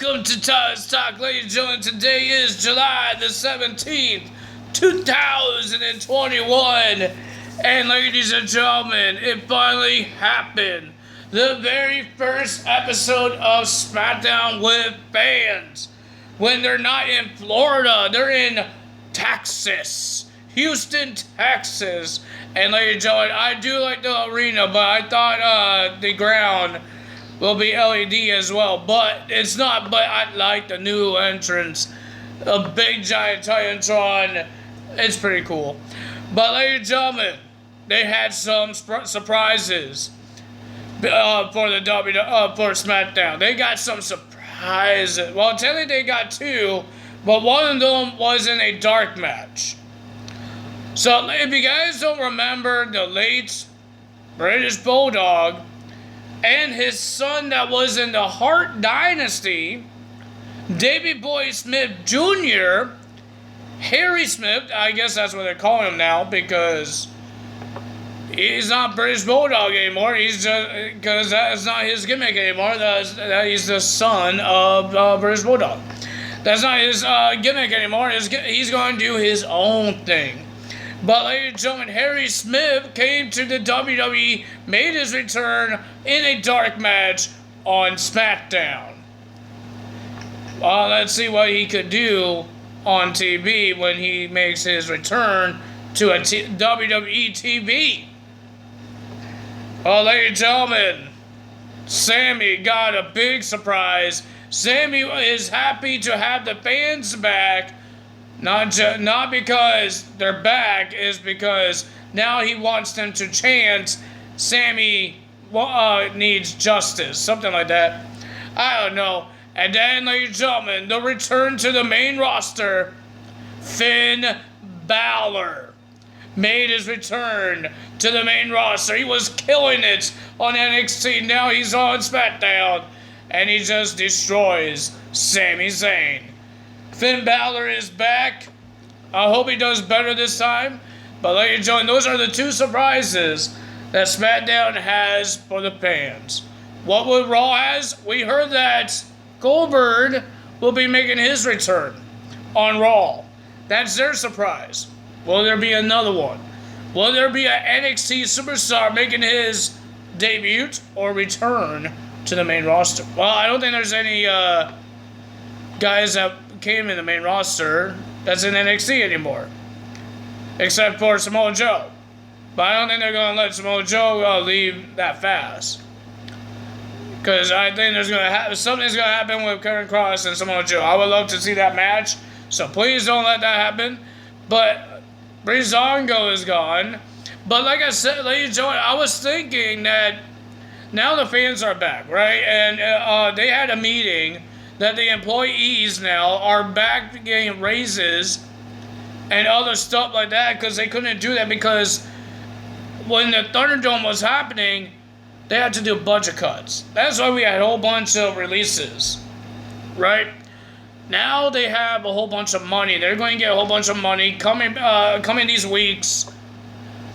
Welcome to Todd's Talk, ladies and gentlemen. Today is July the 17th, 2021. And ladies and gentlemen, it finally happened. The very first episode of Smackdown with fans. When they're not in Florida, they're in Texas. Houston, Texas. And ladies and gentlemen, I do like the arena, but I thought the ground will be LED as well, but it's not. But I like the new entrance, a big giant Titantron. It's pretty cool. But ladies and gentlemen, they had some surprises for the for SmackDown. They got some surprises. Well, technically they got two, but one of them was in a dark match. So if you guys don't remember the late British Bulldog and his son that was in the Hart Dynasty, Davey Boy Smith Jr., Harry Smith, I guess that's what they're calling him now, because he's not British Bulldog anymore. He's just, because that's not his gimmick anymore. That he's the son of British Bulldog. That's not his gimmick anymore. He's going to do his own thing. But ladies and gentlemen, Harry Smith came to the WWE, made his return in a dark match on Smackdown. Let's see what he could do on TV when he makes his return to a WWE TV. Well, ladies and gentlemen, Sammy got a big surprise. Sammy is happy to have the fans back. Not because they're back, is because now he wants them to chant, Sammy needs justice, something like that. I don't know. And then, ladies and gentlemen, the return to the main roster, Finn Balor made his return to the main roster. He was killing it on NXT. Now he's on SmackDown, and he just destroys Sami Zayn. Finn Balor is back. I hope he does better this time. But ladies and gentlemen, those are the two surprises that SmackDown has for the fans. What will Raw has? We heard that Goldberg will be making his return on Raw. That's their surprise. Will there be another one? Will there be an NXT superstar making his debut or return to the main roster? Well, I don't think there's any guys that came in the main roster that's in NXT anymore, except for Samoa Joe. But I don't think they're going to let Samoa Joe leave that fast, because I think something's going to happen with Karen Cross and Samoa Joe. I would love to see that match, so please don't let that happen. But Breezango is gone. But like I said, ladies and gentlemen, I was thinking that now the fans are back, right? And they had a meeting that the employees now are back getting raises and other stuff like that, because they couldn't do that because when the Thunderdome was happening, they had to do budget cuts. That's why we had a whole bunch of releases, right? Now they have a whole bunch of money. They're going to get a whole bunch of money coming these weeks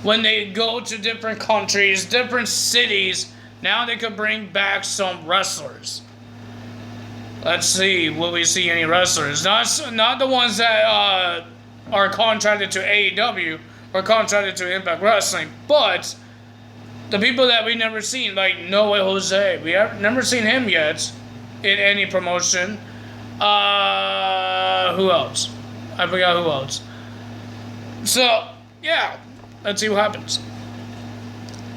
when they go to different countries, different cities. Now they could bring back some wrestlers. Let's see, will we see any wrestlers? Not the ones that are contracted to AEW or contracted to Impact Wrestling, but the people that we've never seen, like Noah Jose. We have never seen him yet in any promotion. Who else? I forgot who else. So, yeah, let's see what happens.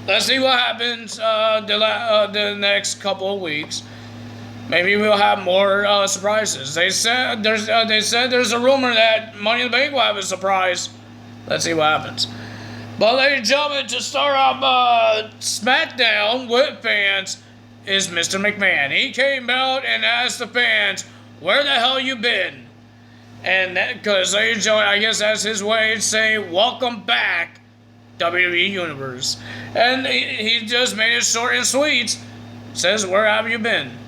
Let's see what happens the next couple of weeks. Maybe we'll have more surprises. They said there's a rumor that Money in the Bank will have a surprise. Let's see what happens. But ladies and gentlemen, to start off SmackDown with fans is Mr. McMahon. He came out and asked the fans, "Where the hell you been?" And because ladies and gentlemen, I guess that's his way to say, "Welcome back, WWE Universe." And he just made it short and sweet. Says, "Where have you been?"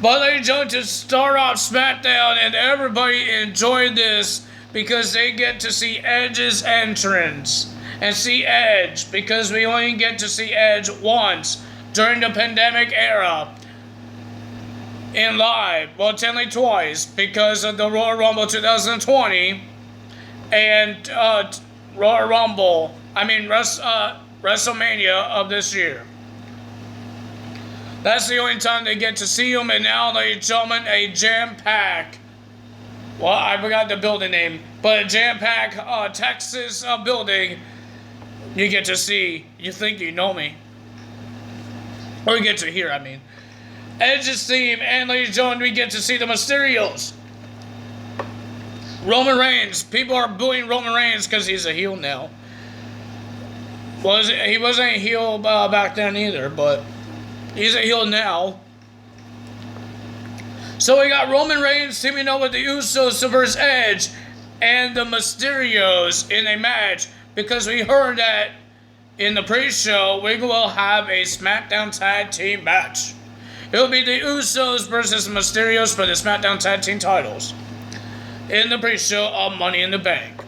But ladies and gentlemen, to start off SmackDown, and everybody enjoyed this because they get to see Edge's entrance and see Edge, because we only get to see Edge once during the pandemic era. in live. Well, technically twice because of the Royal Rumble 2020 and Royal Rumble. WrestleMania of this year. That's the only time they get to see him, and now, ladies and gentlemen, a jam-packed, well, I forgot the building name, but a jam-packed Texas building you get to see. You think you know me. Or you get to hear, I mean. Edge's theme, and ladies and gentlemen, we get to see the Mysterios. Roman Reigns. People are booing Roman Reigns because he's a heel now. He wasn't a heel back then either, but he's a heel now. So we got Roman Reigns teaming up with the Usos versus Edge and the Mysterios in a match because we heard that in the pre-show we will have a Smackdown tag team match. It will be the Usos versus the Mysterios for the Smackdown tag team titles in the pre-show of Money in the Bank.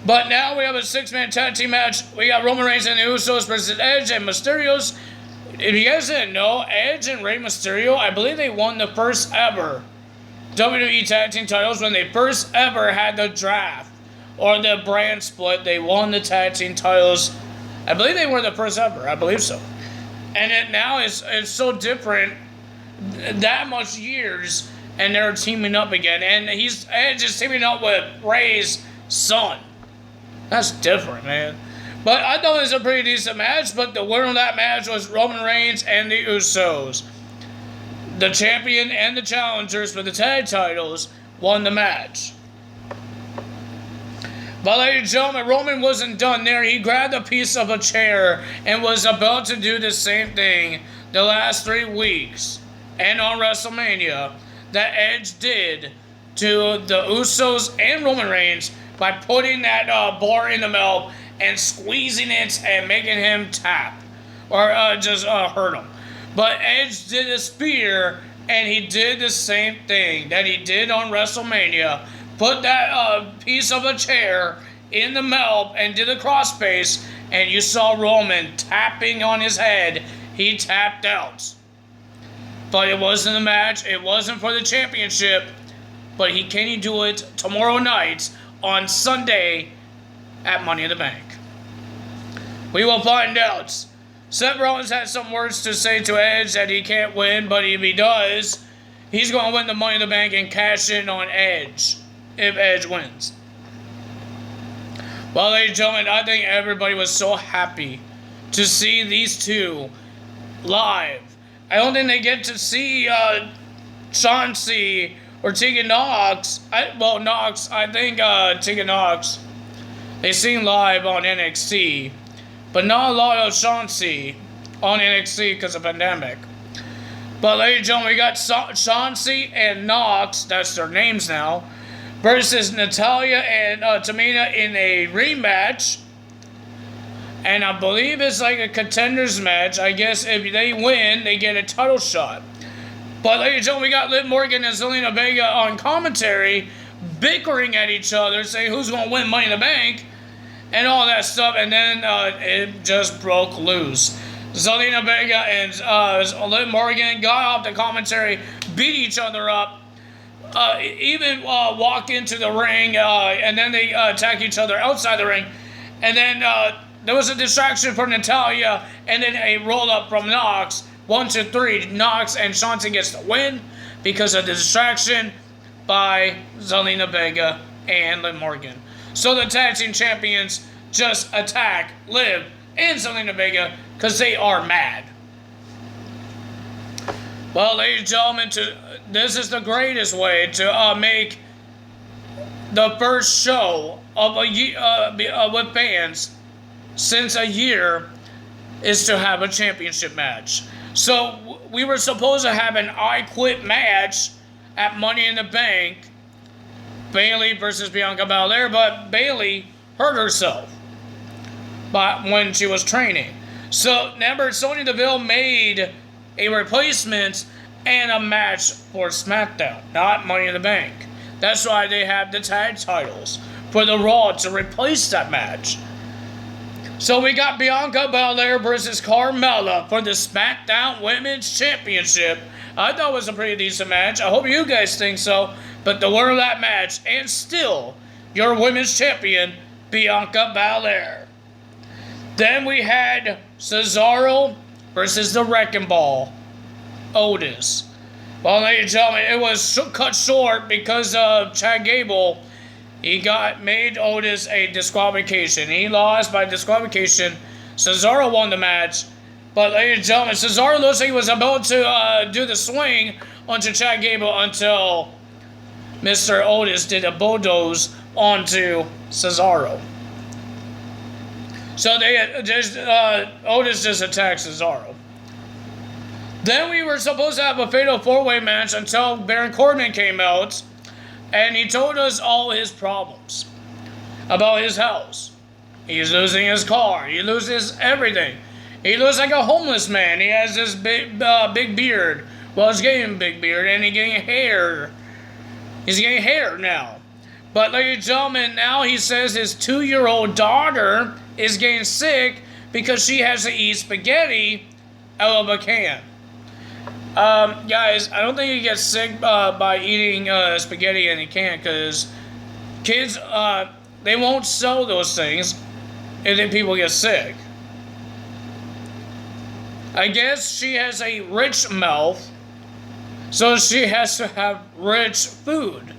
But now we have a 6-man tag team match. We got Roman Reigns and the Usos versus Edge and Mysterios. If you guys didn't know, Edge and Rey Mysterio, I believe they won the first ever WWE tag team titles when they first ever had the draft or the brand split. They won the tag team titles. I believe they were the first ever. I believe so. And now it's so different. That much years, and they're teaming up again. And Edge is teaming up with Rey's son. That's different, man. But I thought it was a pretty decent match, but the winner of that match was Roman Reigns and the Usos. The champion and the challengers for the tag titles won the match. But ladies and gentlemen, Roman wasn't done there. He grabbed a piece of a chair and was about to do the same thing the last 3 weeks and on WrestleMania that Edge did to the Usos and Roman Reigns by putting that bar in the mouth and squeezing it and making him tap or just hurt him. But Edge did a spear, and he did the same thing that he did on WrestleMania. Put that piece of a chair in the mouth and did a crossface, and you saw Roman tapping on his head. He tapped out. But it wasn't a match. It wasn't for the championship. But can he do it tomorrow night on Sunday at Money in the Bank? We will find out. Seth Rollins had some words to say to Edge that he can't win, but if he does, he's going to win the Money in the Bank and cash in on Edge if Edge wins. Well, ladies and gentlemen, I think everybody was so happy to see these two live. I don't think they get to see Chauncey or Tegan Nox. I think Tegan Nox, they seen live on NXT, but not a lot of Chauncey on NXT because of the pandemic. But ladies and gentlemen, we got Chauncey and Nox, that's their names now, versus Natalya and Tamina in a rematch. And I believe it's like a contenders match. I guess if they win, they get a title shot. But ladies and gentlemen, we got Liv Morgan and Zelina Vega on commentary, bickering at each other, saying who's going to win Money in the Bank, and all that stuff. And then it just broke loose. Zelina Vega and Liv Morgan got off the commentary, beat each other up, even walk into the ring, and then they attack each other outside the ring. And then there was a distraction for Natalya, and then a roll-up from Nox. 1, 2, 3. Nox and Chauncey gets the win because of the distraction by Zelina Vega and Liv Morgan. So the tag team champions just attack Liv and Zelina Vega because they are mad. Well, ladies and gentlemen, this is the greatest way to make the first show of a year with fans since a year is to have a championship match. So we were supposed to have an I Quit match at Money in the Bank, Bayley versus Bianca Belair, but Bayley hurt herself when she was training. So remember, Sonya Deville made a replacement and a match for Smackdown, not Money in the Bank. That's why they have the tag titles for the Raw to replace that match. So we got Bianca Belair versus Carmella for the SmackDown Women's Championship I thought it was a pretty decent match. I hope you guys think so. But the winner of that match, and still your women's champion, Bianca Belair. Then we had Cesaro versus the Wrecking Ball, Otis. Well, ladies and gentlemen, it was cut short because of Chad Gable. He made Otis a disqualification. He lost by disqualification. Cesaro won the match. But, ladies and gentlemen, Cesaro looks like he was about to do the swing onto Chad Gable until Mr. Otis did a bulldoze onto Cesaro. So Otis just attacked Cesaro. Then we were supposed to have a fatal four-way match until Baron Corbin came out and he told us all his problems about his house. He's losing his car. He loses everything. He looks like a homeless man. He has this big beard. Well, he's getting a big beard and he's getting hair. He's getting hair now. But, ladies and gentlemen, now he says his 2-year-old daughter is getting sick because she has to eat spaghetti out of a can. Guys, I don't think you get sick by eating spaghetti in a can because kids, they won't sell those things and then people get sick. I guess she has a rich mouth, so she has to have rich food.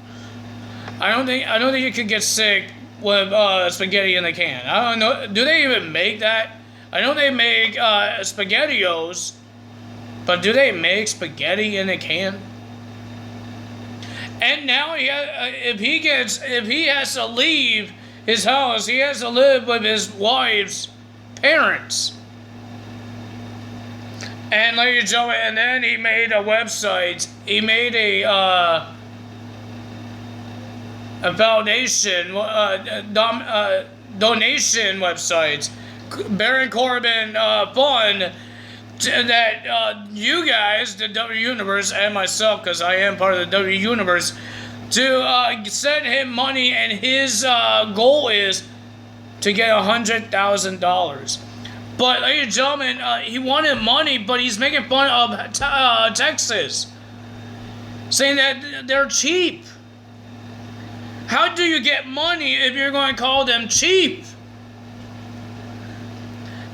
I don't think you could get sick with spaghetti in a can. I don't know. Do they even make that? I know they make SpaghettiOs, but do they make spaghetti in a can? And now if he has to leave his house, he has to live with his wife's parents. And, ladies and gentlemen, and then he made a website. He made a foundation, donation website, Baron Corbin Fund, that you guys, the W Universe, and myself, because I am part of the W Universe, to send him money, and his goal is to get $100,000. But, ladies and gentlemen, he wanted money, but he's making fun of Texas, saying that they're cheap. How do you get money if you're going to call them cheap?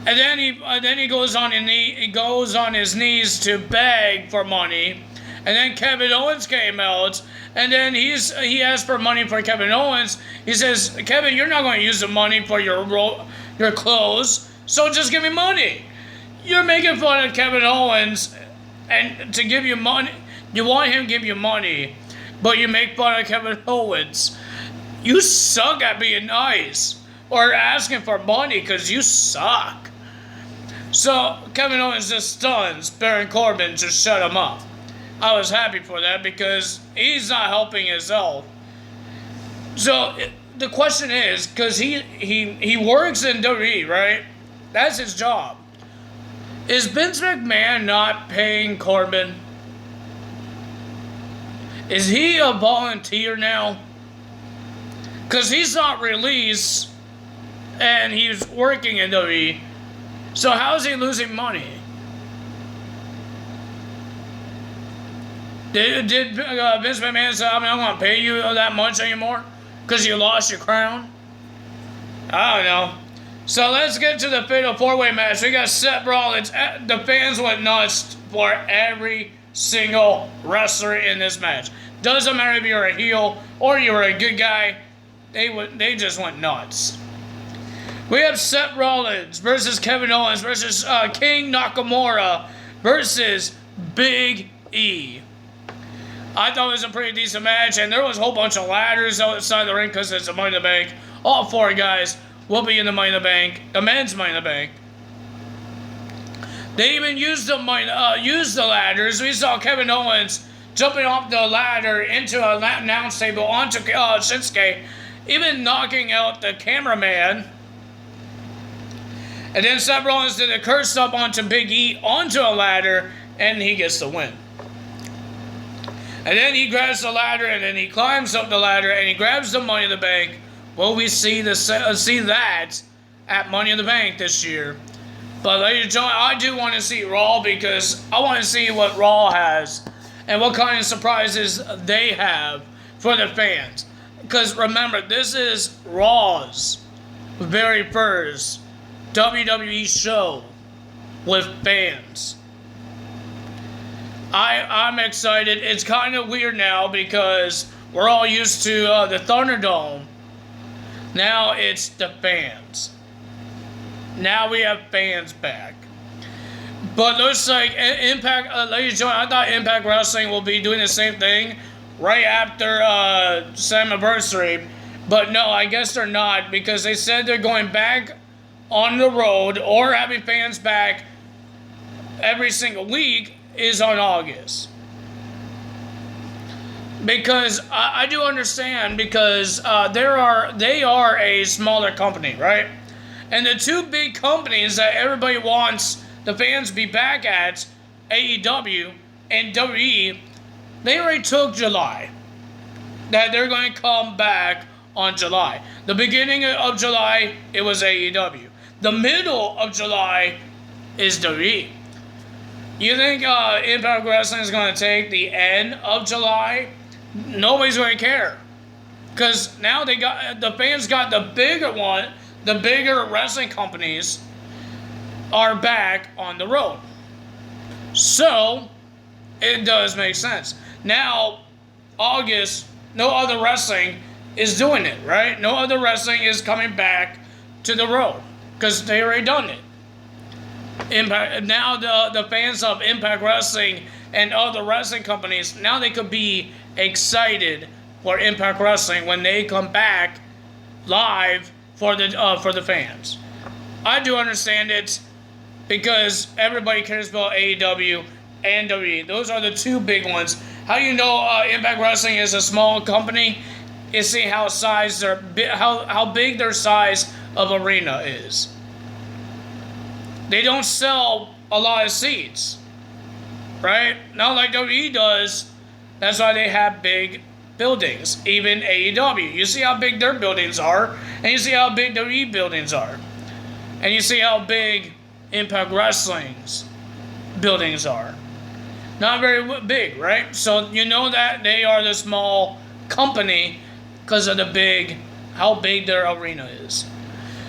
And then he goes on his knees to beg for money, and then Kevin Owens came out, and then he asked for money for Kevin Owens. He says, Kevin, you're not going to use the money for your clothes. So just give me money. You're making fun of Kevin Owens, and to give you money, you want him to give you money, but you make fun of Kevin Owens. You suck at being nice or asking for money because you suck. So Kevin Owens just stuns Baron Corbin to shut him up. I was happy for that because he's not helping himself. So the question is, because he works in WWE, right? That's his job. Is Vince McMahon not paying Corbin? Is he a volunteer now? Because he's not released and he's working in WWE. So how is he losing money? Did Vince McMahon say, I'm not going to pay you that much anymore? Because you lost your crown? I don't know. So let's get to the Fatal 4-Way match. We got Seth Rollins. The fans went nuts for every single wrestler in this match. Doesn't matter if you're a heel or you're a good guy. They just went nuts. We have Seth Rollins versus Kevin Owens versus King Nakamura versus Big E. I thought it was a pretty decent match, and there was a whole bunch of ladders outside the ring because it's a Money in the Bank. All 4 guys will be in the Money in the Bank, the men's Money in the Bank. They even used the ladders. We saw Kevin Owens jumping off the ladder into an announce table onto Shinsuke, even knocking out the cameraman. And then Seth Rollins did a curse up onto Big E onto a ladder, and he gets the win. And then he grabs the ladder, and then he climbs up the ladder, and he grabs the Money in the Bank. Will we see that at Money in the Bank this year? But ladies and gentlemen, I do want to see Raw because I want to see what Raw has and what kind of surprises they have for the fans. Because remember, this is Raw's very first WWE show with fans. I'm excited. It's kind of weird now because we're all used to the Thunderdome. Now it's the fans. Now we have fans back. But looks like Impact, ladies and gentlemen, I thought Impact Wrestling will be doing the same thing right after Slammiversary. But no, I guess they're not, because they said they're going back on the road or having fans back every single week is on August. Because I do understand, because they are a smaller company, right? And the two big companies that everybody wants the fans to be back at, AEW and WWE, they already took July. That they're going to come back on July. The beginning of July, it was AEW. The middle of July is WWE. You think Impact Wrestling is going to take the end of July? Nobody's going to care. Because now the fans got the bigger one, the bigger wrestling companies are back on the road. So, it does make sense. Now, August, no other wrestling is doing it, right? No other wrestling is coming back to the road because they already done it. Impact, now the fans of Impact Wrestling and other wrestling companies, now they could be excited for Impact Wrestling when they come back live for the fans. I do understand it because everybody cares about AEW and WWE. Those are the two big ones. How do you know Impact Wrestling is a small company? Is see how big their size of arena is. They don't sell a lot of seats, right? Not like WWE does. That's why they have big buildings. Even AEW. You see how big their buildings are, and you see how big WWE buildings are, and you see how big Impact Wrestling's buildings are. Not very big, right? So you know that they are the small company because of how big their arena is.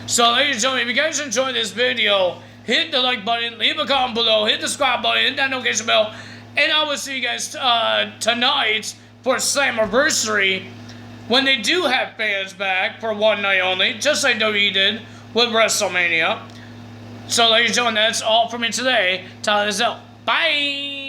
So ladies and gentlemen, if you guys enjoyed this video, hit the like button, leave a comment below, hit the subscribe button, hit that notification bell, and I will see you guys tonight for Slammiversary when they do have fans back for one night only, just like WWE did with WrestleMania. So ladies and gentlemen, that's all for me today. Tyler is out. Bye!